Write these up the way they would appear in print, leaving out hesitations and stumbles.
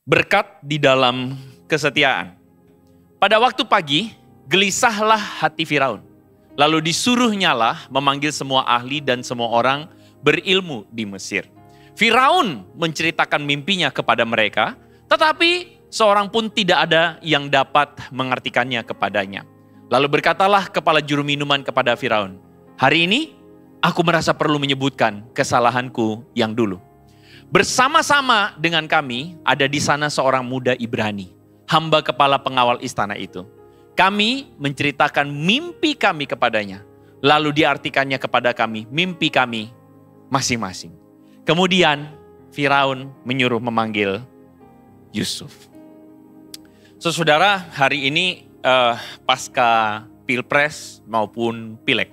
Berkat di dalam kesetiaan. Pada waktu pagi, gelisahlah hati Firaun. Lalu disuruhnyalah memanggil semua ahli dan semua orang berilmu di Mesir. Firaun menceritakan mimpinya kepada mereka, tetapi seorang pun tidak ada yang dapat mengartikannya kepadanya. Lalu berkatalah kepala juru minuman kepada Firaun, "Hari ini aku merasa perlu menyebutkan kesalahanku yang dulu. Bersama-sama dengan kami ada di sana seorang muda Ibrani, hamba kepala pengawal istana itu. Kami menceritakan mimpi kami kepadanya, lalu diartikannya kepada kami mimpi kami masing-masing. Kemudian Firaun menyuruh memanggil Yusuf." Saudara, hari ini pasca Pilpres maupun Pileg,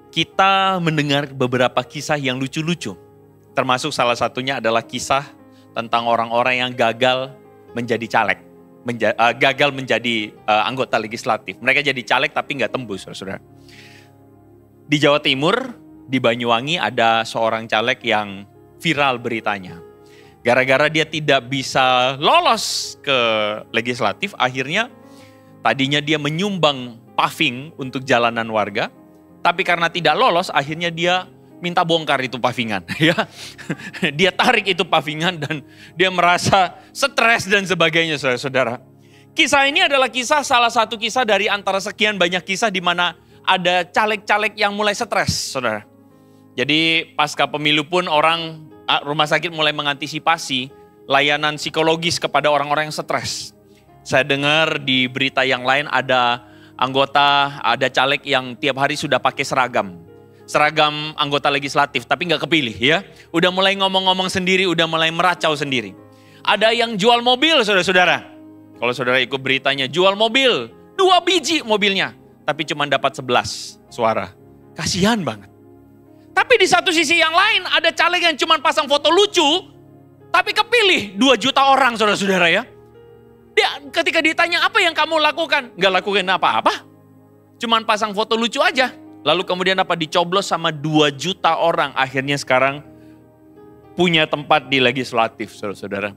kita mendengar beberapa kisah yang lucu-lucu. Termasuk salah satunya adalah kisah tentang orang-orang yang gagal menjadi caleg. Gagal menjadi anggota legislatif. Mereka jadi caleg tapi nggak tembus, saudara. Di Jawa Timur, di Banyuwangi ada seorang caleg yang viral beritanya. Gara-gara dia tidak bisa lolos ke legislatif, akhirnya tadinya dia menyumbang paving untuk jalanan warga. Tapi karena tidak lolos, akhirnya dia minta bongkar itu pavingan, ya. Dia tarik itu pavingan dan dia merasa stres dan sebagainya, saudara-saudara. Kisah ini adalah salah satu kisah dari antara sekian banyak kisah di mana ada caleg-caleg yang mulai stres, saudara. Jadi pasca pemilu pun rumah sakit mulai mengantisipasi layanan psikologis kepada orang-orang yang stres. Saya dengar di berita yang lain ada caleg yang tiap hari sudah pakai seragam anggota legislatif, tapi nggak kepilih, ya. Udah mulai ngomong-ngomong sendiri, udah mulai meracau sendiri. Ada yang jual mobil, saudara-saudara. Kalau saudara ikut beritanya, jual mobil, 2 biji mobilnya, tapi cuma dapat 11 suara. Kasihan banget. Tapi di satu sisi yang lain, ada caleg yang cuma pasang foto lucu, tapi kepilih 2 juta orang, saudara-saudara, ya. Dia ketika ditanya, apa yang kamu lakukan? Nggak lakukan apa-apa. Cuman pasang foto lucu aja. Lalu kemudian dicoblos sama 2 juta orang. Akhirnya sekarang punya tempat di legislatif, saudara-saudara.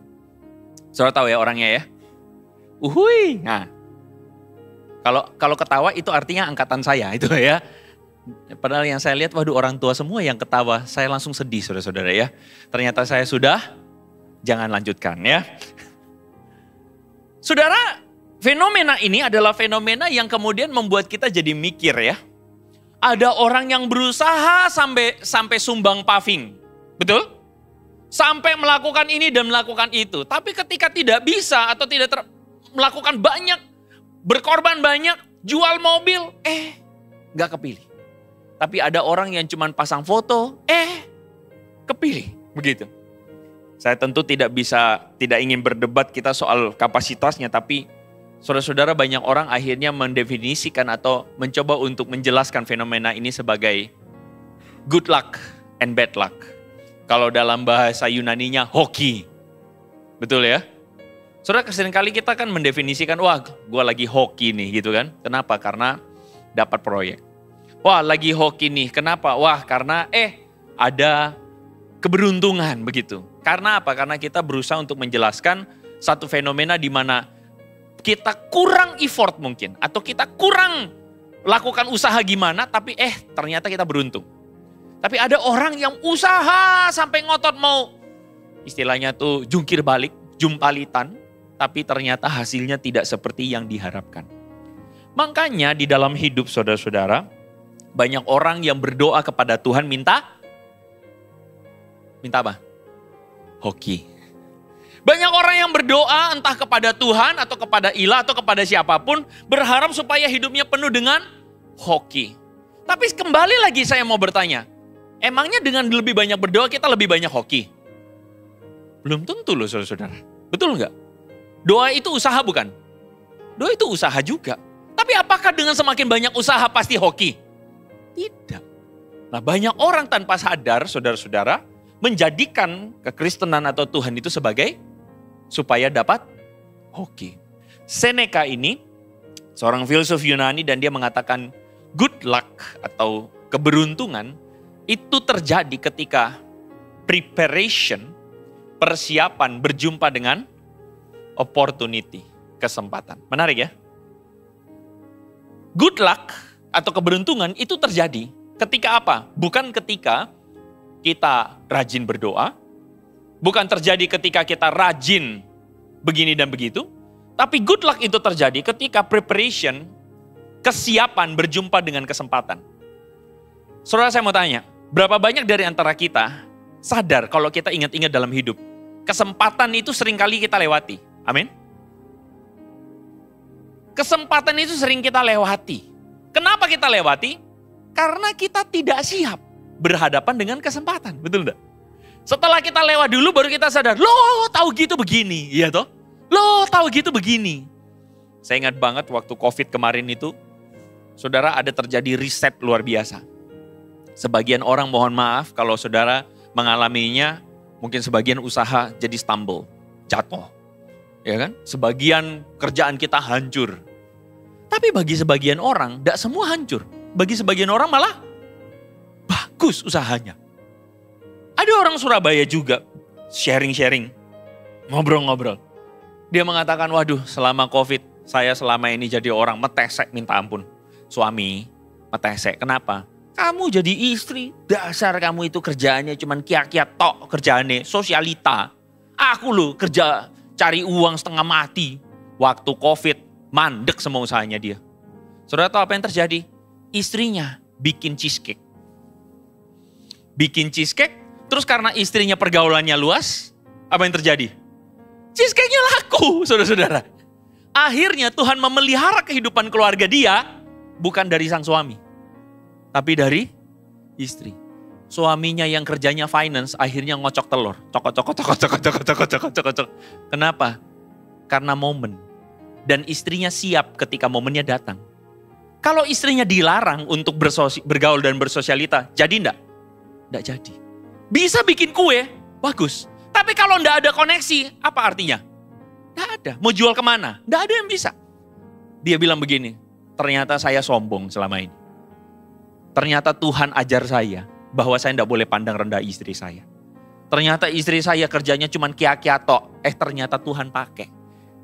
Saudara tahu ya orangnya ya? Uhui. Nah, kalau ketawa itu artinya angkatan saya itu ya. Padahal yang saya lihat, waduh orang tua semua yang ketawa. Saya langsung sedih, saudara-saudara ya. Ternyata saya sudah, jangan lanjutkan ya. Saudara, fenomena ini adalah fenomena yang kemudian membuat kita jadi mikir ya. Ada orang yang berusaha sampai sumbang paving. Betul? Sampai melakukan ini dan melakukan itu. Tapi ketika tidak bisa atau tidak melakukan banyak, berkorban banyak, jual mobil, gak kepilih. Tapi ada orang yang cuma pasang foto, kepilih. Begitu. Saya tentu tidak ingin berdebat kita soal kapasitasnya, tapi saudara-saudara, banyak orang akhirnya mendefinisikan atau mencoba untuk menjelaskan fenomena ini sebagai good luck and bad luck. Kalau dalam bahasa Yunaninya hoki. Betul ya? Saudara, seringkali kita kan mendefinisikan, wah gue lagi hoki nih gitu kan. Kenapa? Karena dapat proyek. Wah lagi hoki nih, kenapa? Wah karena ada keberuntungan begitu. Karena apa? Karena kita berusaha untuk menjelaskan satu fenomena di mana kita kurang effort mungkin, atau kita kurang lakukan usaha gimana, tapi ternyata kita beruntung. Tapi ada orang yang usaha sampai ngotot mau, istilahnya tuh jungkir balik, jumpalitan, tapi ternyata hasilnya tidak seperti yang diharapkan. Makanya di dalam hidup saudara-saudara, banyak orang yang berdoa kepada Tuhan minta apa? Hoki. Banyak orang yang berdoa entah kepada Tuhan atau kepada ilah atau kepada siapapun, berharap supaya hidupnya penuh dengan hoki. Tapi kembali lagi saya mau bertanya, emangnya dengan lebih banyak berdoa kita lebih banyak hoki? Belum tentu loh saudara-saudara. Betul nggak? Doa itu usaha bukan? Doa itu usaha juga. Tapi apakah dengan semakin banyak usaha pasti hoki? Tidak. Nah banyak orang tanpa sadar saudara-saudara menjadikan kekristenan atau Tuhan itu sebagai supaya dapat hoki. Seneca ini seorang filsuf Yunani dan dia mengatakan good luck atau keberuntungan itu terjadi ketika preparation persiapan berjumpa dengan opportunity, kesempatan. Menarik ya? Good luck atau keberuntungan itu terjadi ketika apa? Bukan ketika kita rajin berdoa, bukan terjadi ketika kita rajin begini dan begitu, tapi good luck itu terjadi ketika preparation, kesiapan berjumpa dengan kesempatan. Saudara, saya mau tanya, berapa banyak dari antara kita sadar kalau kita ingat-ingat dalam hidup, kesempatan itu seringkali kita lewati. Amin. Kesempatan itu sering kita lewati. Kenapa kita lewati? Karena kita tidak siap berhadapan dengan kesempatan. Betul enggak? Setelah kita lewat dulu baru kita sadar, loh tahu gitu begini. Iya toh? Loh tahu gitu begini. Saya ingat banget waktu COVID kemarin itu, saudara, ada terjadi riset luar biasa. Sebagian orang mohon maaf kalau saudara mengalaminya, mungkin sebagian usaha jadi stumble, jatuh. Ya kan? Sebagian kerjaan kita hancur. Tapi bagi sebagian orang, tidak semua hancur. Bagi sebagian orang malah bagus usahanya. Ada orang Surabaya juga sharing-sharing, ngobrol-ngobrol. Dia mengatakan, waduh selama COVID, saya selama ini jadi orang metesek minta ampun. Suami, metesek, kenapa? Kamu jadi istri, dasar kamu itu kerjaannya cuman kiat-kiat tok kerjaannya, sosialita. Aku loh kerja cari uang setengah mati. Waktu COVID, mandek semua usahanya dia. Saudara tahu apa yang terjadi? Istrinya bikin cheesecake. Bikin cheesecake, terus karena istrinya pergaulannya luas, apa yang terjadi? Cheesecake-nya laku, saudara-saudara. Akhirnya Tuhan memelihara kehidupan keluarga dia, bukan dari sang suami, tapi dari istri. Suaminya yang kerjanya finance akhirnya ngocok telur. Cokok. Kenapa? Karena momen. Dan istrinya siap ketika momennya datang. Kalau istrinya dilarang untuk bergaul dan bersosialita, jadi enggak? Enggak jadi. Bisa bikin kue, bagus. Tapi kalau enggak ada koneksi, apa artinya? Enggak ada. Mau jual kemana? Enggak ada yang bisa. Dia bilang begini, ternyata saya sombong selama ini. Ternyata Tuhan ajar saya bahwa saya tidak boleh pandang rendah istri saya. Ternyata istri saya kerjanya cuma kia-kia tok. Ternyata Tuhan pakai.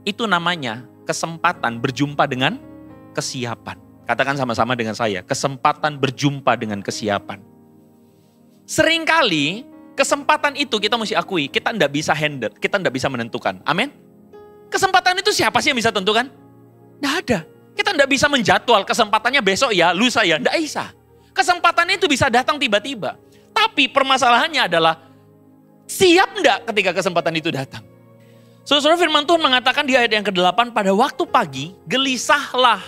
Itu namanya kesempatan berjumpa dengan kesiapan. Katakan sama-sama dengan saya, kesempatan berjumpa dengan kesiapan. Seringkali kesempatan itu kita mesti akui, kita tidak bisa handle, kita tidak bisa menentukan. Amin. Kesempatan itu siapa sih yang bisa tentukan? Tidak ada. Kita tidak bisa menjadwal kesempatannya besok ya, lusa ya, tidak bisa. Kesempatan itu bisa datang tiba-tiba. Tapi permasalahannya adalah siap enggak ketika kesempatan itu datang. Saudara, firman Tuhan mengatakan di ayat yang ke-8, pada waktu pagi gelisahlah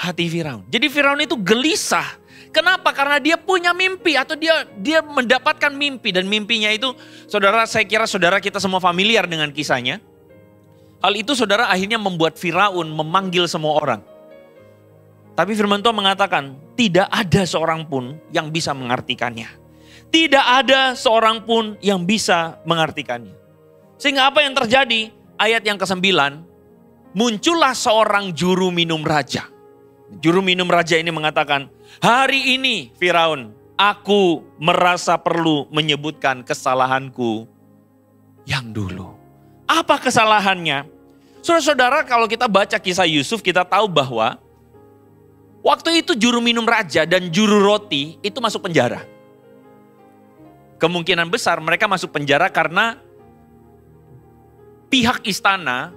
hati Firaun. Jadi Firaun itu gelisah. Kenapa? Karena dia punya mimpi atau dia mendapatkan mimpi. Dan mimpinya itu, saudara, saya kira saudara kita semua familiar dengan kisahnya. Hal itu saudara akhirnya membuat Firaun memanggil semua orang. Tapi firman Tuhan mengatakan, tidak ada seorang pun yang bisa mengartikannya. Tidak ada seorang pun yang bisa mengartikannya. Sehingga apa yang terjadi? Ayat yang ke-9, muncullah seorang juru minum raja. Juru minum raja ini mengatakan, hari ini Firaun, aku merasa perlu menyebutkan kesalahanku yang dulu. Apa kesalahannya? Saudara-saudara, kalau kita baca kisah Yusuf, kita tahu bahwa waktu itu juru minum raja dan juru roti itu masuk penjara. Kemungkinan besar mereka masuk penjara karena pihak istana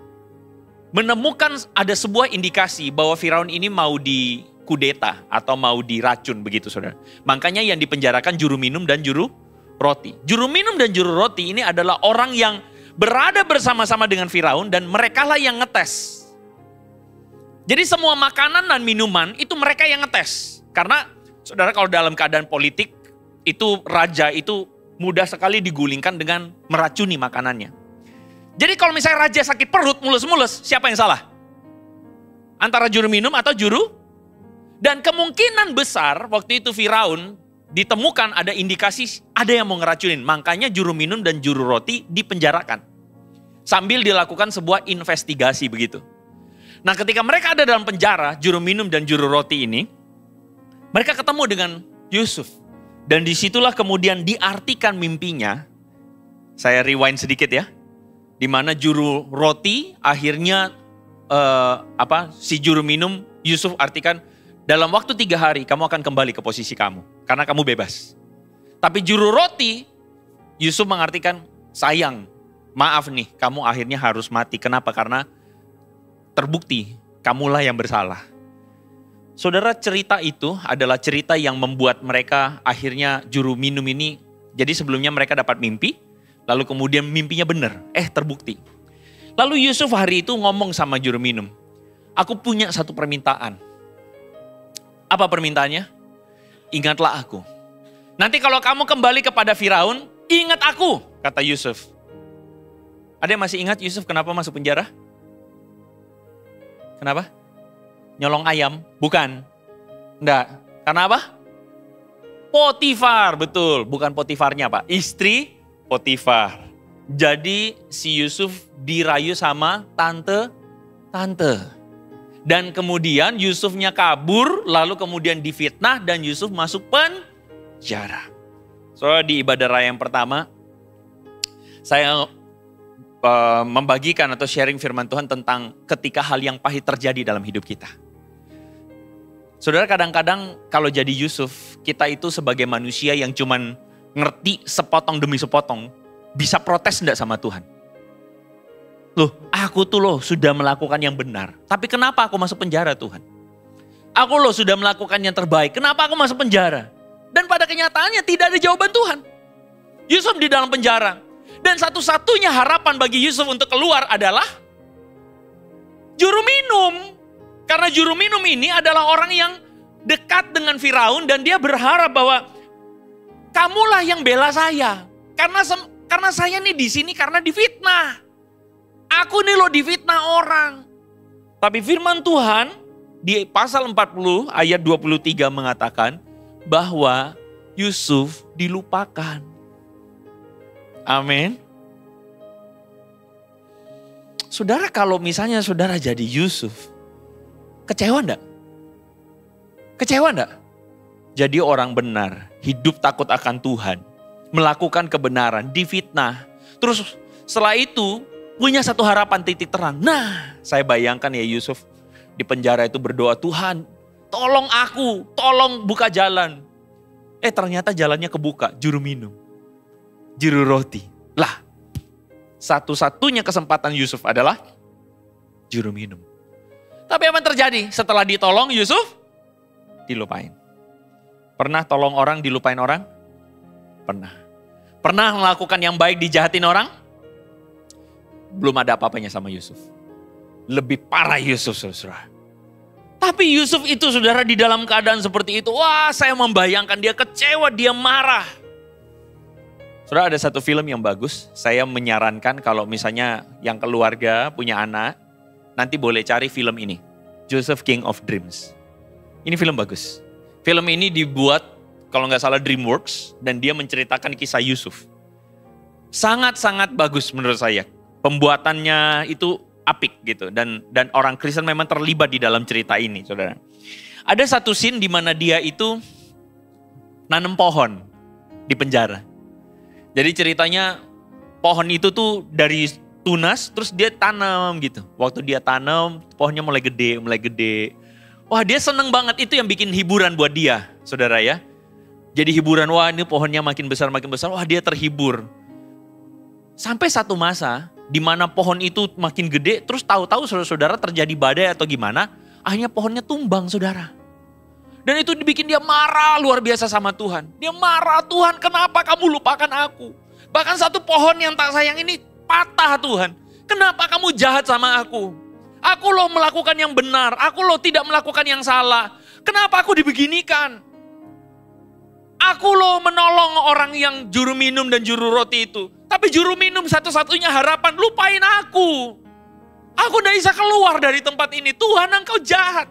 menemukan ada sebuah indikasi bahwa Firaun ini mau dikudeta atau mau diracun begitu saudara. Makanya yang dipenjarakan juru minum dan juru roti. Juru minum dan juru roti ini adalah orang yang berada bersama-sama dengan Firaun dan merekalah yang ngetes. Jadi semua makanan dan minuman itu mereka yang ngetes. Karena saudara kalau dalam keadaan politik itu raja itu mudah sekali digulingkan dengan meracuni makanannya. Jadi kalau misalnya raja sakit perut mulus-mulus, siapa yang salah? Antara juru minum atau juru? Dan kemungkinan besar waktu itu Firaun ditemukan ada indikasi ada yang mau ngeracunin. Makanya juru minum dan juru roti dipenjarakan. Sambil dilakukan sebuah investigasi begitu. Nah ketika mereka ada dalam penjara, juru minum dan juru roti ini, mereka ketemu dengan Yusuf. Dan disitulah kemudian diartikan mimpinya. Saya rewind sedikit ya. Di mana juru roti akhirnya si juru minum Yusuf artikan dalam waktu 3 hari kamu akan kembali ke posisi kamu karena kamu bebas. Tapi juru roti Yusuf mengartikan sayang, maaf nih kamu akhirnya harus mati. Kenapa? Karena terbukti kamulah yang bersalah. Saudara, cerita itu adalah cerita yang membuat mereka akhirnya juru minum ini. Jadi sebelumnya mereka dapat mimpi, lalu kemudian mimpinya benar, terbukti. Lalu Yusuf hari itu ngomong sama juru minum, aku punya satu permintaan. Apa permintaannya? Ingatlah aku. Nanti kalau kamu kembali kepada Firaun, ingat aku, kata Yusuf. Ada yang masih ingat Yusuf kenapa masuk penjara? Kenapa? Nyolong ayam? Bukan. Enggak. Karena apa? Potifar, betul. Bukan Potifarnya Pak, istri Potifar. Jadi si Yusuf dirayu sama tante. Dan kemudian Yusufnya kabur, lalu kemudian difitnah dan Yusuf masuk penjara. Soalnya di ibadah raya yang pertama, saya membagikan atau sharing firman Tuhan tentang ketika hal yang pahit terjadi dalam hidup kita. Saudara, kadang-kadang kalau jadi Yusuf, kita itu sebagai manusia yang cuman ngerti sepotong demi sepotong, bisa protes enggak sama Tuhan? Loh, aku tuh sudah melakukan yang benar. Tapi kenapa aku masuk penjara Tuhan? Aku sudah melakukan yang terbaik. Kenapa aku masuk penjara? Dan pada kenyataannya tidak ada jawaban Tuhan. Yusuf di dalam penjara. Dan satu-satunya harapan bagi Yusuf untuk keluar adalah juru minum. Karena juru minum ini adalah orang yang dekat dengan Firaun dan dia berharap bahwa kamulah yang bela saya. Karena saya nih di sini karena difitnah. Aku nih difitnah orang. Tapi firman Tuhan di pasal 40 ayat 23 mengatakan bahwa Yusuf dilupakan. Amin. Saudara, kalau misalnya saudara jadi Yusuf, kecewa enggak? Kecewa enggak? Jadi orang benar, hidup takut akan Tuhan, melakukan kebenaran, difitnah. Terus setelah itu punya satu harapan titik terang. Nah, saya bayangkan ya Yusuf di penjara itu berdoa, Tuhan tolong aku, tolong buka jalan. Ternyata jalannya kebuka, juru minum, juru roti. Lah, satu-satunya kesempatan Yusuf adalah juru minum. Tapi apa yang terjadi setelah ditolong Yusuf? Dilupain. Pernah tolong orang dilupain orang? Pernah. Pernah melakukan yang baik dijahatin orang? Belum ada apa-apanya sama Yusuf. Lebih parah Yusuf, saudara. Tapi Yusuf itu saudara di dalam keadaan seperti itu. Wah, saya membayangkan dia kecewa, dia marah. Saudara, ada satu film yang bagus. Saya menyarankan kalau misalnya yang keluarga punya anak, nanti boleh cari film ini. Joseph King of Dreams. Ini film bagus. Film ini dibuat kalau nggak salah DreamWorks dan dia menceritakan kisah Yusuf. Sangat-sangat bagus menurut saya. Pembuatannya itu apik gitu dan orang Kristen memang terlibat di dalam cerita ini, saudara. Ada satu scene di mana dia itu nanam pohon di penjara. Jadi ceritanya pohon itu tuh dari tunas terus dia tanam gitu. Waktu dia tanam pohonnya mulai gede. Wah, dia seneng banget, itu yang bikin hiburan buat dia, saudara ya. Jadi hiburan, wah ini pohonnya makin besar, wah dia terhibur. Sampai satu masa di mana pohon itu makin gede, terus tahu-tahu saudara-saudara terjadi badai atau gimana, akhirnya pohonnya tumbang, saudara. Dan itu dibikin dia marah luar biasa sama Tuhan. Dia marah, Tuhan kenapa kamu lupakan aku? Bahkan satu pohon yang tak sayang ini patah Tuhan. Kenapa kamu jahat sama aku? Aku melakukan yang benar, aku tidak melakukan yang salah. Kenapa aku dibeginikan? Aku menolong orang yang juru minum dan juru roti itu. Tapi juru minum satu-satunya harapan, lupain aku. Aku tidak bisa keluar dari tempat ini. Tuhan, engkau jahat.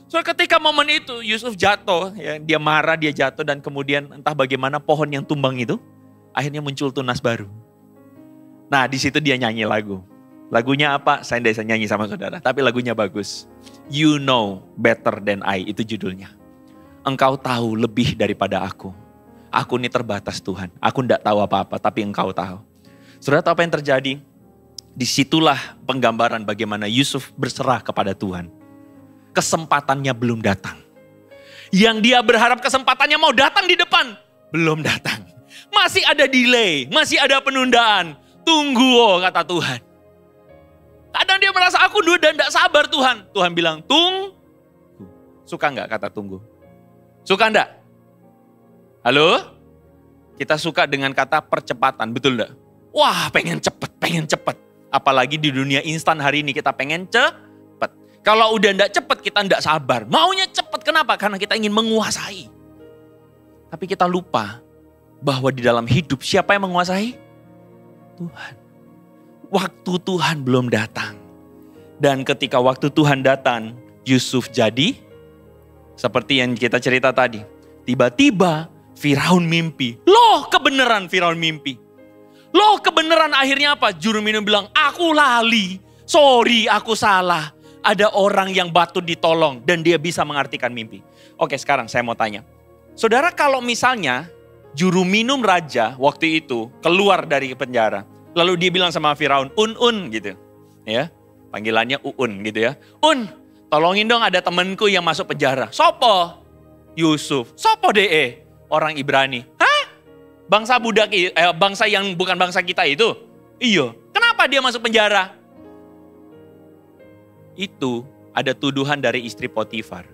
So ketika momen itu Yusuf jatuh, ya, dia marah, dia jatuh dan kemudian entah bagaimana pohon yang tumbang itu akhirnya muncul tunas baru. Nah, di situ dia nyanyi lagu. Lagunya apa? Saya tidak bisa nyanyi sama saudara, tapi lagunya bagus. You know better than I, itu judulnya. Engkau tahu lebih daripada aku. Aku ini terbatas Tuhan. Aku tidak tahu apa-apa, tapi engkau tahu. Saudara tahu apa yang terjadi? Disitulah penggambaran bagaimana Yusuf berserah kepada Tuhan. Kesempatannya belum datang. Yang dia berharap kesempatannya mau datang di depan, belum datang. Masih ada delay, masih ada penundaan. Tunggu kata Tuhan. Kadang dia merasa aku udah tidak sabar Tuhan. Tuhan bilang tunggu. Suka nggak kata tunggu? Suka enggak? Halo? Kita suka dengan kata percepatan, betul enggak? Wah pengen cepet. Apalagi di dunia instan hari ini kita pengen cepet. Kalau udah enggak cepet kita enggak sabar. Maunya cepet, kenapa? Karena kita ingin menguasai. Tapi kita lupa bahwa di dalam hidup siapa yang menguasai? Tuhan. Waktu Tuhan belum datang. Dan ketika waktu Tuhan datang, Yusuf jadi seperti yang kita cerita tadi. Tiba-tiba Firaun mimpi. Loh kebenaran Firaun mimpi. Loh kebenaran akhirnya apa? Juru minum bilang, aku lali. Sorry aku salah. Ada orang yang patut ditolong dan dia bisa mengartikan mimpi. Oke sekarang saya mau tanya. Saudara kalau misalnya juru minum raja waktu itu keluar dari penjara. Lalu dia bilang sama Firaun, Un gitu. Ya, panggilannya Uun gitu ya. Un, tolongin dong ada temanku yang masuk penjara. Sopo? Yusuf. Sopo DE? Orang Ibrani. Hah? Bangsa budak, bangsa yang bukan bangsa kita itu? Iya. Kenapa dia masuk penjara? Itu ada tuduhan dari istri Potifar.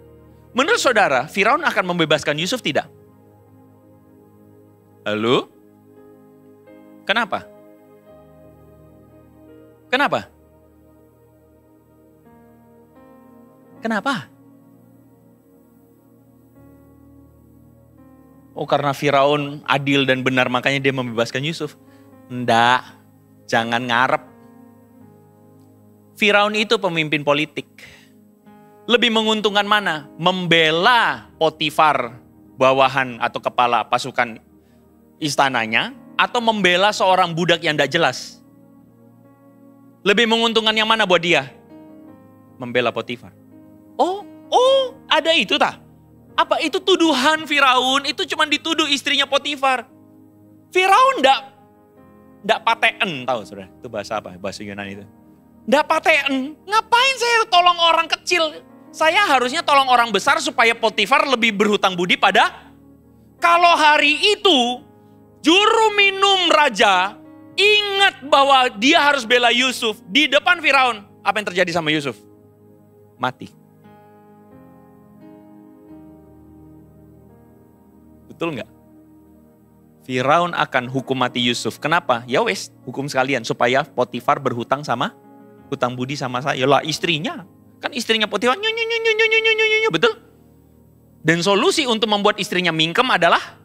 Menurut saudara, Firaun akan membebaskan Yusuf tidak? Halo? Kenapa? Kenapa? Kenapa? Oh karena Firaun adil dan benar makanya dia membebaskan Yusuf. Enggak, jangan ngarep. Firaun itu pemimpin politik. Lebih menguntungkan mana? Membela Potifar, bawahan atau kepala pasukan istananya, atau membela seorang budak yang tidak jelas? Lebih menguntungkan yang mana buat dia? Membela Potifar. Oh, ada itu tak? Apa itu tuduhan Firaun? Itu cuma dituduh istrinya Potifar. Firaun enggak paten, tahu saudara? Itu bahasa apa? Bahasa Yunani itu. Enggak paten. Ngapain saya tolong orang kecil? Saya harusnya tolong orang besar supaya Potifar lebih berhutang budi pada. Kalau hari itu juru minum raja ingat bahwa dia harus bela Yusuf di depan Firaun. Apa yang terjadi sama Yusuf? Mati. Betul nggak? Firaun akan hukum mati Yusuf. Kenapa? Ya wes, hukum sekalian supaya Potifar berhutang sama hutang budi sama saya. Yalah istrinya. Kan istrinya Potifar. Betul? Dan solusi untuk membuat istrinya mingkem adalah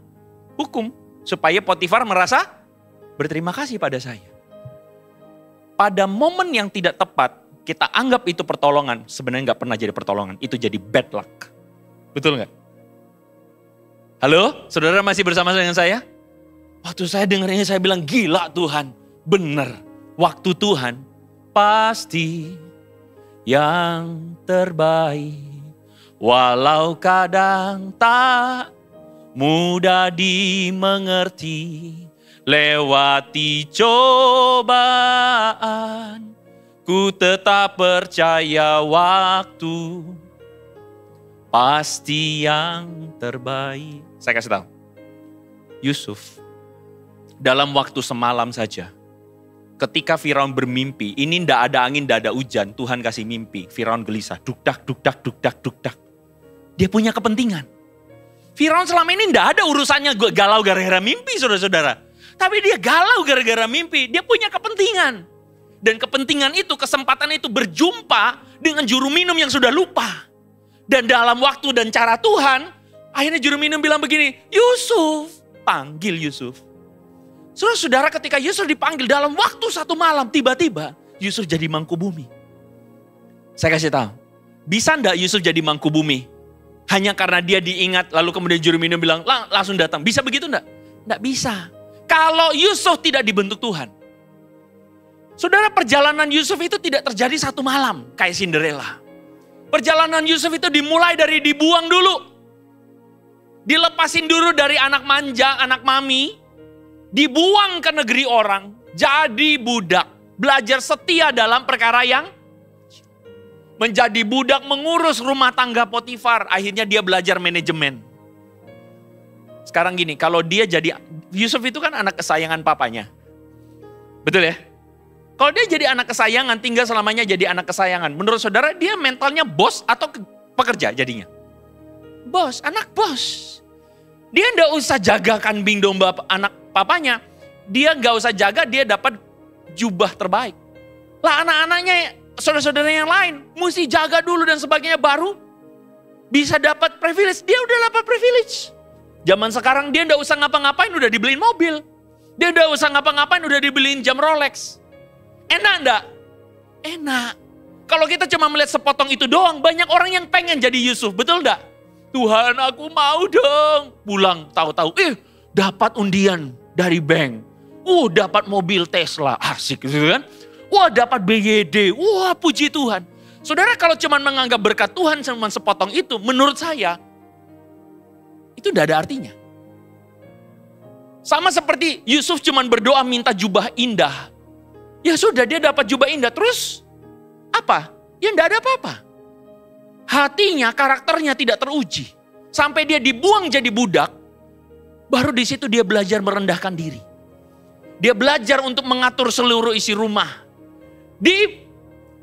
hukum. Supaya Potifar merasa berterima kasih pada saya. Pada momen yang tidak tepat, kita anggap itu pertolongan. Sebenarnya nggak pernah jadi pertolongan. Itu jadi bad luck. Betul nggak? Halo, saudara masih bersama dengan saya? Waktu saya dengar ini saya bilang, gila Tuhan. Benar, waktu Tuhan pasti yang terbaik. Walau kadang tak mudah dimengerti. Lewati cobaan, ku tetap percaya waktu pasti yang terbaik. Saya kasih tahu. Yusuf, dalam waktu semalam saja, ketika Firaun bermimpi, ini ndak ada angin, ndak ada hujan, Tuhan kasih mimpi. Firaun gelisah, duk-dak. Dia punya kepentingan. Firaun selama ini ndak ada urusannya galau gara-gara mimpi, saudara-saudara. Tapi dia galau gara-gara mimpi, dia punya kepentingan. Dan kepentingan itu, kesempatan itu berjumpa dengan juru minum yang sudah lupa. Dan dalam waktu dan cara Tuhan, akhirnya juru minum bilang begini, Yusuf, panggil Yusuf. Saudara-saudara ketika Yusuf dipanggil dalam waktu satu malam, tiba-tiba Yusuf jadi mangku bumi. Saya kasih tahu, bisa enggak Yusuf jadi mangku bumi? Hanya karena dia diingat, lalu kemudian juru minum bilang, langsung datang. Bisa begitu enggak? Enggak bisa. Kalau Yusuf tidak dibentuk Tuhan. Saudara, perjalanan Yusuf itu tidak terjadi satu malam, kayak Cinderella. Perjalanan Yusuf itu dimulai dari dibuang dulu. Dilepasin dulu dari anak manja, anak mami. Dibuang ke negeri orang. jadi budak. Belajar setia dalam perkara yang menjadi budak mengurus rumah tangga Potifar. Akhirnya dia belajar manajemen. Sekarang gini, kalau dia jadi, Yusuf itu kan anak kesayangan papanya. Betul ya? Kalau dia jadi anak kesayangan, tinggal selamanya jadi anak kesayangan. Menurut saudara, dia mentalnya bos atau pekerja jadinya? Bos, anak bos. Dia enggak usah jaga kambing domba anak papanya. Dia enggak usah jaga, dia dapat jubah terbaik. Lah anak-anaknya, saudara-saudara yang lain, mesti jaga dulu dan sebagainya, baru bisa dapat privilege. Dia udah dapat privilege. Zaman sekarang dia enggak usah ngapa-ngapain, udah dibeliin mobil. Dia enggak usah ngapa-ngapain, udah dibeliin jam Rolex. Enak enggak? Enak. Kalau kita cuma melihat sepotong itu doang, banyak orang yang pengen jadi Yusuf, betul enggak? Tuhan, aku mau dong. Pulang tahu-tahu, dapat undian dari bank. Dapat mobil Tesla, asik gitu kan. Wah, dapat BYD, wah puji Tuhan. Saudara, kalau cuma menganggap berkat Tuhan cuma sepotong itu, menurut saya, itu tidak ada artinya. Sama seperti Yusuf cuma berdoa minta jubah indah. Ya sudah, dia dapat jubah indah, terus apa? Ya tidak ada apa-apa. Hatinya, karakternya tidak teruji. Sampai dia dibuang jadi budak, baru di situ dia belajar merendahkan diri. Dia belajar untuk mengatur seluruh isi rumah. Di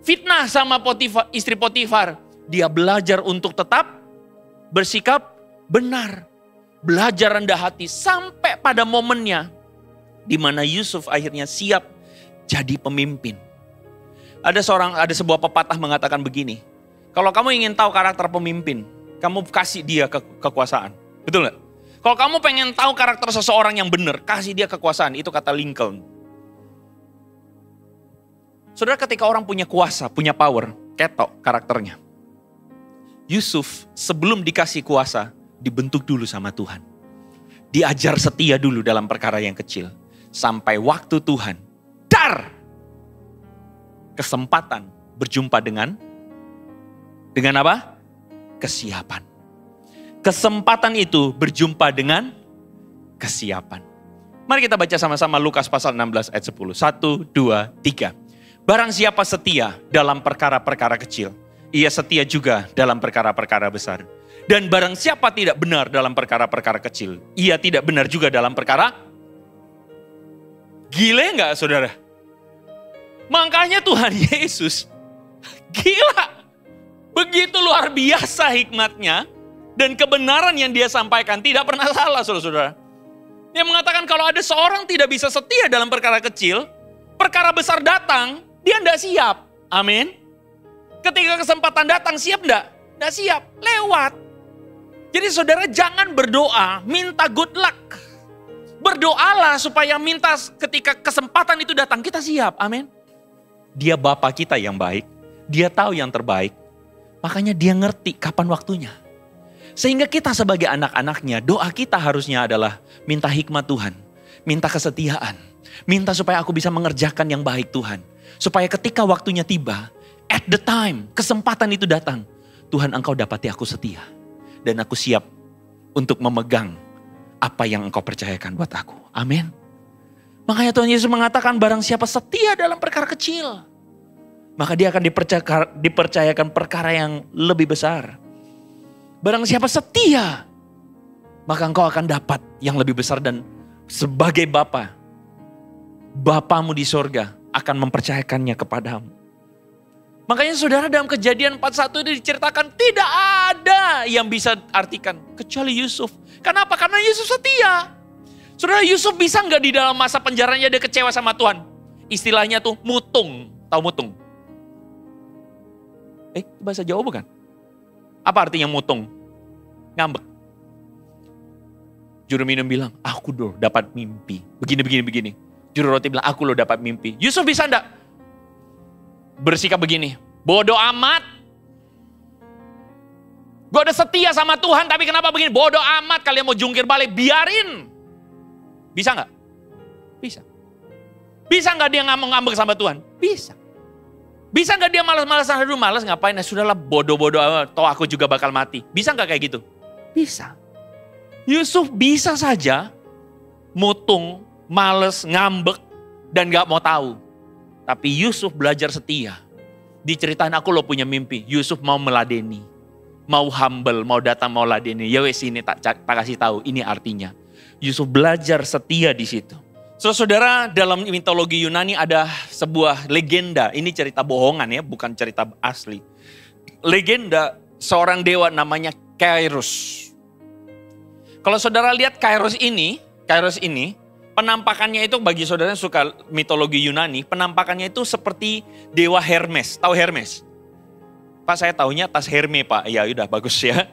fitnah sama Potifar, istri Potifar, dia belajar untuk tetap bersikap benar. Belajar rendah hati sampai pada momennya di mana Yusuf akhirnya siap jadi pemimpin. Ada sebuah pepatah mengatakan begini. Kalau kamu ingin tahu karakter pemimpin, kamu kasih dia kekuasaan. Betul nggak? Kalau kamu pengen tahu karakter seseorang yang benar, kasih dia kekuasaan. Itu kata Lincoln. Saudara, ketika orang punya kuasa, punya power, ketok karakternya. Yusuf sebelum dikasih kuasa, dibentuk dulu sama Tuhan. Diajar setia dulu dalam perkara yang kecil. Sampai waktu Tuhan, kesempatan berjumpa dengan apa? Kesiapan. Kesempatan itu berjumpa dengan kesiapan. Mari kita baca sama-sama Lukas pasal 16 ayat 10. 1, 2, 3. Barang siapa setia dalam perkara-perkara kecil, ia setia juga dalam perkara-perkara besar. Dan barang siapa tidak benar dalam perkara-perkara kecil, ia tidak benar juga dalam perkara. Gile nggak saudara? Makanya Tuhan Yesus gila. Begitu luar biasa hikmatnya. Dan kebenaran yang dia sampaikan tidak pernah salah, saudara-saudara. Dia mengatakan kalau ada seorang tidak bisa setia dalam perkara kecil, perkara besar datang, dia tidak siap. Amin. Ketika kesempatan datang, siap enggak? Tidak siap, lewat. Jadi saudara jangan berdoa, minta good luck. Berdoalah supaya minta ketika kesempatan itu datang, kita siap. Amin. Dia Bapa kita yang baik, dia tahu yang terbaik. Makanya dia ngerti kapan waktunya. Sehingga kita sebagai anak-anaknya, doa kita harusnya adalah minta hikmat Tuhan. Minta kesetiaan. Minta supaya aku bisa mengerjakan yang baik Tuhan. Supaya ketika waktunya tiba, at the time, kesempatan itu datang. Tuhan, Engkau dapati aku setia. Dan aku siap untuk memegang apa yang Engkau percayakan buat aku. Amin. Makanya Tuhan Yesus mengatakan barang siapa setia dalam perkara kecil, maka dia akan dipercayakan perkara yang lebih besar. Barang siapa setia, maka engkau akan dapat yang lebih besar dan sebagai Bapa, Bapamu di sorga akan mempercayakannya kepadamu. Makanya saudara dalam Kejadian 41 itu diceritakan tidak ada yang bisa artikan kecuali Yusuf. Kenapa? Karena Yusuf setia. Saudara, Yusuf bisa nggak di dalam masa penjaranya dia kecewa sama Tuhan? Istilahnya tuh mutung. Tahu mutung? Bahasa Jawa bukan? Apa artinya mutung? Ngambek. Juru minum bilang, aku loh dapat mimpi. Begini. Juru roti bilang, aku loh dapat mimpi. Yusuf bisa enggak? Bersikap begini, bodoh amat. Gue udah setia sama Tuhan, tapi kenapa begini? Bodoh amat, kalian mau jungkir balik, biarin. Bisa enggak? Bisa. Bisa enggak dia ngambek sama Tuhan? Bisa. Bisa nggak dia malas-malasan, aduh malas ngapain, sudahlah bodoh-bodoh, toh aku juga bakal mati. Bisa nggak kayak gitu? Bisa. Yusuf bisa saja mutung, males, ngambek, dan gak mau tahu. Tapi Yusuf belajar setia. Diceritain aku lo punya mimpi. Yusuf mau meladeni. Mau humble, mau datang, mau ladeni. Ya wes ini tak kasih tahu, ini artinya. Yusuf belajar setia di situ. Saudara, dalam mitologi Yunani ada sebuah legenda. Ini cerita bohongan ya, bukan cerita asli. Legenda seorang dewa namanya Kairos. Kalau saudara lihat Kairos ini, penampakannya itu bagi saudara yang suka mitologi Yunani, penampakannya itu seperti dewa Hermes. Tahu Hermes? Pak, saya taunya tas Hermes, Pak. Ya udah bagus ya.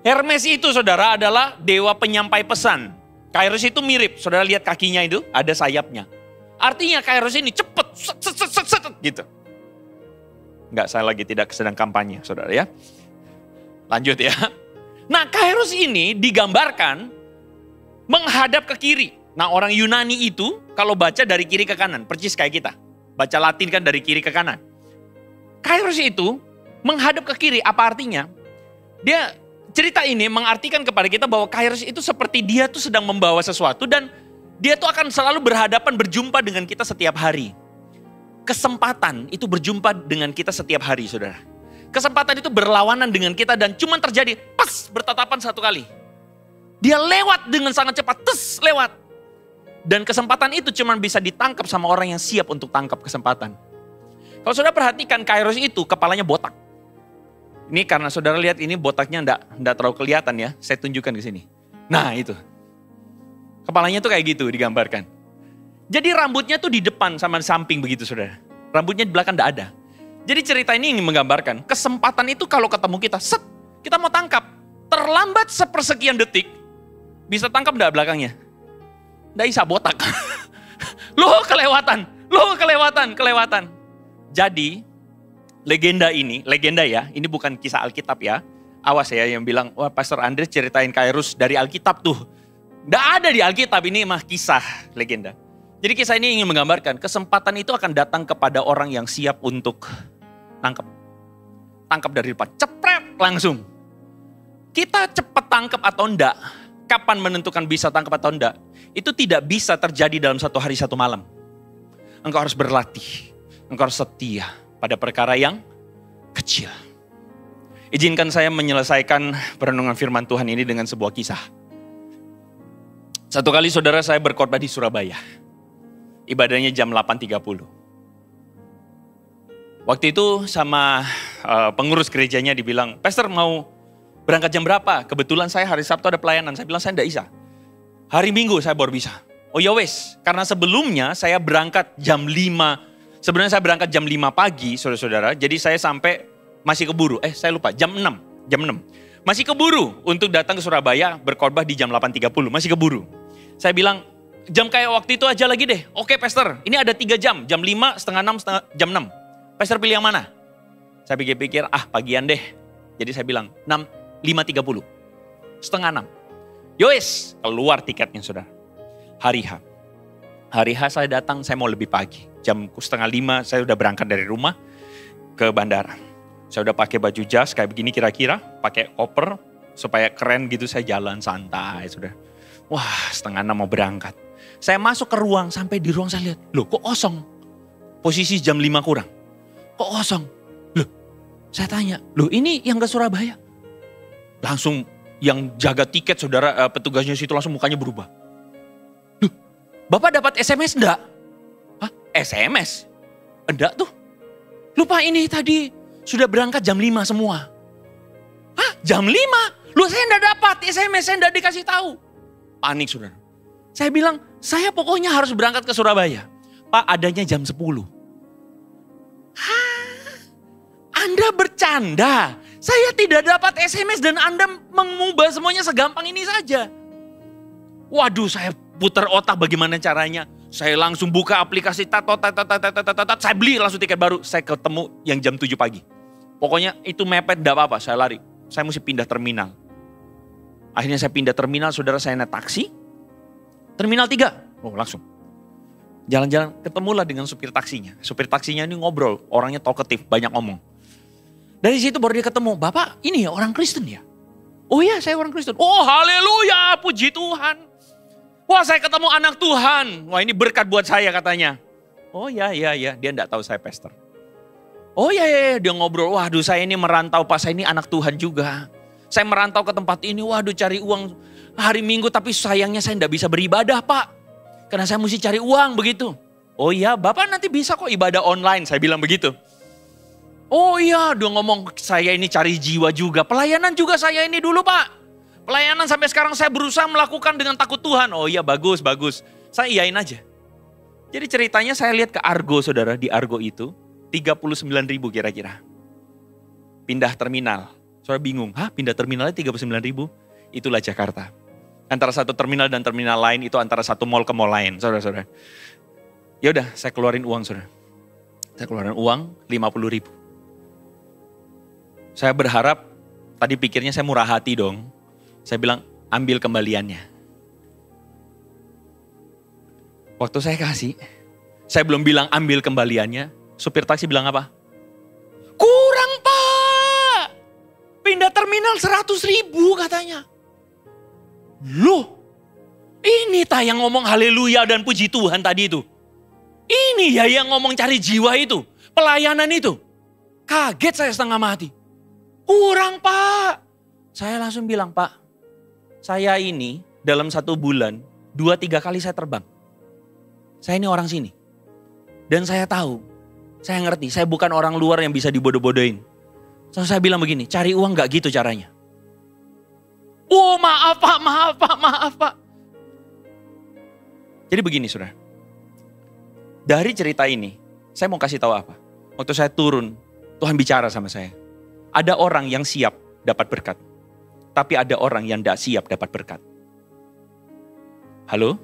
Hermes itu saudara adalah dewa penyampai pesan. Kairos itu mirip, saudara lihat kakinya itu ada sayapnya. Artinya Kairos ini cepet, set, gitu. Enggak, saya lagi tidak sedang kampanye, saudara ya. Lanjut ya. Nah, Kairos ini digambarkan menghadap ke kiri. Nah, orang Yunani itu kalau baca dari kiri ke kanan, persis kayak kita. Baca Latin kan dari kiri ke kanan. Kairos itu menghadap ke kiri, apa artinya? Cerita ini mengartikan kepada kita bahwa Kairos itu seperti dia tuh sedang membawa sesuatu dan dia tuh akan selalu berhadapan, berjumpa dengan kita setiap hari. Kesempatan itu berjumpa dengan kita setiap hari, saudara. Kesempatan itu berlawanan dengan kita dan cuma terjadi pas bertatapan satu kali. Dia lewat dengan sangat cepat, lewat. Dan kesempatan itu cuma bisa ditangkap sama orang yang siap untuk tangkap kesempatan. Kalau saudara perhatikan Kairos itu kepalanya botak. Ini karena saudara lihat ini botaknya enggak terlalu kelihatan ya. Saya tunjukkan ke sini. Nah itu. Kepalanya tuh kayak gitu digambarkan. Jadi rambutnya tuh di depan sama di samping begitu saudara. Rambutnya di belakang enggak ada. Jadi cerita ini ingin menggambarkan kesempatan itu kalau ketemu kita, kita mau tangkap. Terlambat sepersekian detik, bisa tangkap enggak belakangnya? Enggak bisa, botak. Loh kelewatan. Jadi legenda ya, ini bukan kisah Alkitab ya. Awas ya yang bilang, wah Pastor Andres ceritain Kairos dari Alkitab tuh. Enggak ada di Alkitab, ini mah kisah legenda. Jadi kisah ini ingin menggambarkan kesempatan itu akan datang kepada orang yang siap untuk tangkap dari depan, cepret langsung. Kita cepat tangkap atau enggak, kapan menentukan bisa tangkap atau enggak, itu tidak bisa terjadi dalam satu hari satu malam. Engkau harus berlatih, engkau harus setia pada perkara yang kecil. Izinkan saya menyelesaikan perenungan firman Tuhan ini dengan sebuah kisah. Satu kali saudara saya berkhotbah di Surabaya. Ibadahnya jam 8.30. Waktu itu sama pengurus gerejanya dibilang, Pastor mau berangkat jam berapa? Kebetulan saya hari Sabtu ada pelayanan. Saya bilang saya enggak bisa. Hari Minggu saya baru bisa. Oh ya wes, karena sebelumnya saya berangkat jam 5. Sebenarnya saya berangkat jam 5 pagi saudara-saudara. Jadi saya sampai masih keburu. Saya lupa jam 6. Masih keburu untuk datang ke Surabaya berkhotbah di jam 8.30. Masih keburu. Saya bilang, jam kayak waktu itu aja lagi deh. Oke Pastor, ini ada 3 jam. Jam 5, setengah 6, jam 6. Pastor pilih yang mana? Saya pikir-pikir, pagian deh. Jadi saya bilang, 5.30. Setengah 6. Yowes, keluar tiketnya saudara. Hari H saya datang, saya mau lebih pagi. Jam setengah 5 saya udah berangkat dari rumah ke bandara. Saya udah pakai baju jas kayak begini kira-kira. Pakai koper supaya keren gitu, saya jalan santai sudah. Wah, setengah 6 mau berangkat. Saya masuk ke ruang, sampai di ruang saya lihat, loh kok kosong? Posisi jam 5 kurang. Kok kosong? Loh, saya tanya, loh ini yang ke Surabaya? Langsung yang jaga tiket saudara, petugasnya situ langsung mukanya berubah. Loh, Bapak dapat SMS enggak? Hah, SMS? Enggak tuh. Lupa ini tadi sudah berangkat jam 5 semua. Hah, jam 5? Loh saya enggak dapat SMS, saya enggak dikasih tahu. Panik saudara. Saya bilang, saya pokoknya harus berangkat ke Surabaya. Pak, adanya jam 10. Hah? Anda bercanda? Saya tidak dapat SMS dan Anda mengubah semuanya segampang ini saja. Waduh, saya putar otak bagaimana caranya. Saya langsung buka aplikasi, saya beli langsung tiket baru. Saya ketemu yang jam 7 pagi. Pokoknya itu mepet, enggak apa-apa, saya lari. Saya mesti pindah terminal. Akhirnya saya pindah terminal, saudara, saya naik taksi. Terminal 3, oh langsung. Jalan-jalan ketemulah dengan supir taksinya. Supir taksinya ini ngobrol, orangnya talkative, banyak ngomong. Dari situ baru dia ketemu, Bapak ini ya orang Kristen ya? Oh iya saya orang Kristen. Oh haleluya, puji Tuhan. Wah saya ketemu anak Tuhan. Wah ini berkat buat saya katanya. Oh ya, dia enggak tahu saya pastor. Oh ya, dia ngobrol, waduh saya ini merantau Pak, saya ini anak Tuhan juga. Saya merantau ke tempat ini, waduh cari uang hari Minggu tapi sayangnya saya enggak bisa beribadah Pak. Karena saya mesti cari uang begitu. Oh iya, Bapak nanti bisa kok ibadah online, saya bilang begitu. Oh iya, dia ngomong saya ini cari jiwa juga. Pelayanan juga saya ini dulu Pak. Pelayanan sampai sekarang saya berusaha melakukan dengan takut Tuhan. Oh iya bagus. Saya iyain aja. Jadi ceritanya saya lihat ke Argo saudara. Di Argo itu 39.000 kira-kira. Pindah terminal. Saudara bingung, pindah terminalnya 39.000? Itulah Jakarta. Antara satu terminal dan terminal lain itu antara satu mall ke mall lain saudara-saudara. Ya udah saya keluarin uang saudara. Saya keluarin uang 50.000. Saya berharap, tadi pikirnya saya murah hati dong. Saya bilang, ambil kembaliannya. Waktu saya kasih, saya belum bilang ambil kembaliannya. Supir taksi bilang apa? Kurang Pak. Pindah terminal 100.000 katanya. Loh, ini yang ngomong haleluya dan puji Tuhan tadi itu. Ini ya yang ngomong cari jiwa itu. Pelayanan itu. Kaget saya setengah mati. Kurang Pak. Saya langsung bilang, Pak, saya ini dalam 1 bulan 2-3 kali saya terbang. Saya ini orang sini. Dan saya tahu, saya ngerti, saya bukan orang luar yang bisa dibodoh-bodohin. So, saya bilang begini, cari uang gak gitu caranya. Oh maaf Pak. Jadi begini saudara. Dari cerita ini, saya mau kasih tahu apa. Waktu saya turun, Tuhan bicara sama saya. Ada orang yang siap dapat berkat. Tapi ada orang yang tidak siap dapat berkat. Halo?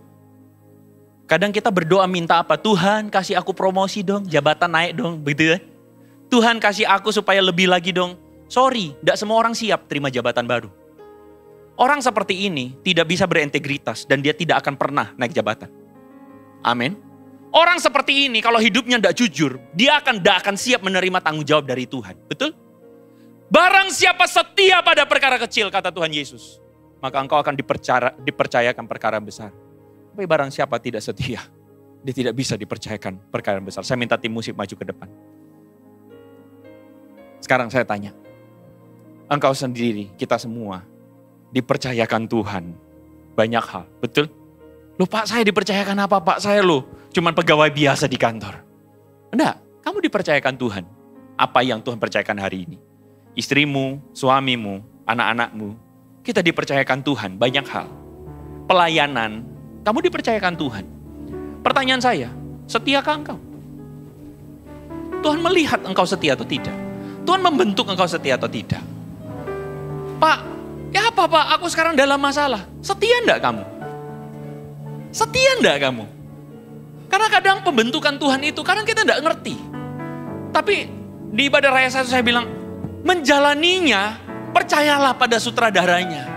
Kadang kita berdoa minta apa? Tuhan kasih aku promosi dong, jabatan naik dong. Begitu ya? Tuhan kasih aku supaya lebih lagi dong. Sorry, tidak semua orang siap terima jabatan baru. Orang seperti ini tidak bisa berintegritas dan dia tidak akan pernah naik jabatan. Amin. Orang seperti ini kalau hidupnya tidak jujur, dia tidak akan siap menerima tanggung jawab dari Tuhan. Betul? Barang siapa setia pada perkara kecil, kata Tuhan Yesus, maka engkau akan dipercayakan perkara besar. Tapi barang siapa tidak setia, dia tidak bisa dipercayakan perkara besar. Saya minta tim musik maju ke depan. Sekarang saya tanya, engkau sendiri, kita semua, dipercayakan Tuhan banyak hal, betul? Loh Pak, saya dipercayakan apa Pak? Saya cuman pegawai biasa di kantor. Enggak, kamu dipercayakan Tuhan. Apa yang Tuhan percayakan hari ini? Istrimu, suamimu, anak-anakmu, kita dipercayakan Tuhan banyak hal. Pelayanan, kamu dipercayakan Tuhan. Pertanyaan saya, setiakah engkau? Tuhan melihat engkau setia atau tidak? Tuhan membentuk engkau setia atau tidak? Pak, ya apa Pak, aku sekarang dalam masalah. Setia enggak kamu? Setia enggak kamu? Karena kadang pembentukan Tuhan itu, kadang kita enggak ngerti. Tapi di ibadah raya saya bilang, menjalaninya, percayalah pada sutradaranya.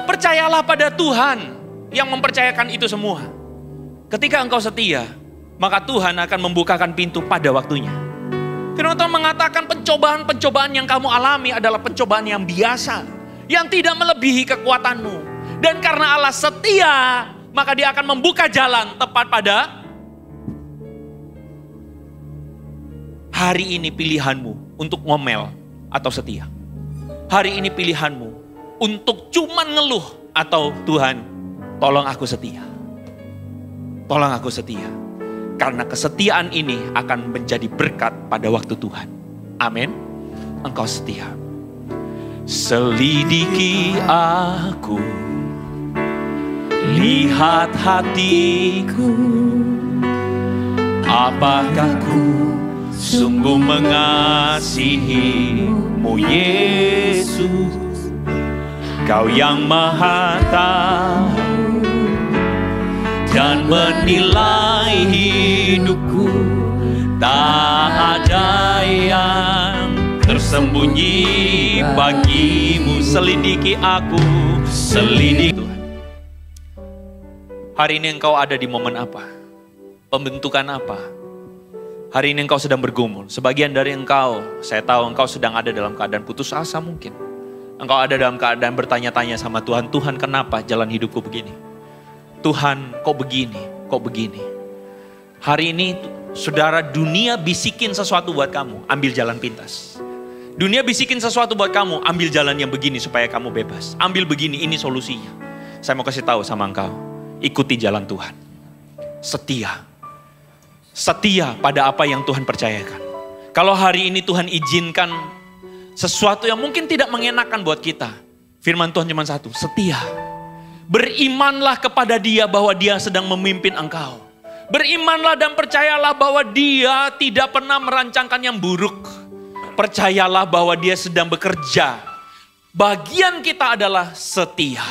Percayalah pada Tuhan yang mempercayakan itu semua. Ketika engkau setia, maka Tuhan akan membukakan pintu pada waktunya. Firman Tuhan mengatakan pencobaan-pencobaan yang kamu alami adalah pencobaan yang biasa. Yang tidak melebihi kekuatanmu. Dan karena Allah setia, maka dia akan membuka jalan tepat pada hari ini pilihanmu untuk ngomel atau setia. Hari ini pilihanmu untuk cuman ngeluh atau Tuhan tolong aku setia. Tolong aku setia. Karena kesetiaan ini akan menjadi berkat pada waktu Tuhan. Amin. Engkau setia. Selidiki aku, lihat hatiku, apakah ku sungguh mengasihimu Yesus, Kau yang Maha Tahu dan menilai hidupku, tak ada yang tersembunyi bagimu. Selidiki aku, selidiki Tuhan. Hari ini engkau ada di momen apa? Pembentukan apa? Hari ini engkau sedang bergumul. Sebagian dari engkau, saya tahu engkau sedang ada dalam keadaan putus asa mungkin. Engkau ada dalam keadaan bertanya-tanya sama Tuhan, Tuhan kenapa jalan hidupku begini? Tuhan kok begini, kok begini? Hari ini saudara, dunia bisikin sesuatu buat kamu, ambil jalan pintas. Dunia bisikin sesuatu buat kamu, ambil jalan yang begini supaya kamu bebas. Ambil begini, ini solusinya. Saya mau kasih tahu sama engkau, ikuti jalan Tuhan. Setia. Setia pada apa yang Tuhan percayakan. Kalau hari ini Tuhan izinkan sesuatu yang mungkin tidak mengenakan buat kita, firman Tuhan cuma satu, setia. Berimanlah kepada Dia bahwa Dia sedang memimpin engkau. Berimanlah dan percayalah bahwa Dia tidak pernah merancangkan yang buruk. Percayalah bahwa Dia sedang bekerja. Bagian kita adalah setia.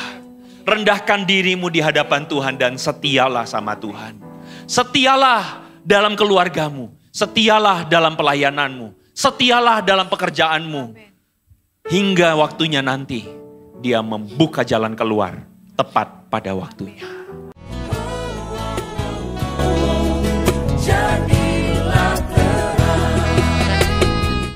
Rendahkan dirimu di hadapan Tuhan dan setialah sama Tuhan. Setialah dalam keluargamu. Setialah dalam pelayananmu. Setialah dalam pekerjaanmu. Hingga waktunya nanti Dia membuka jalan keluar tepat pada waktunya.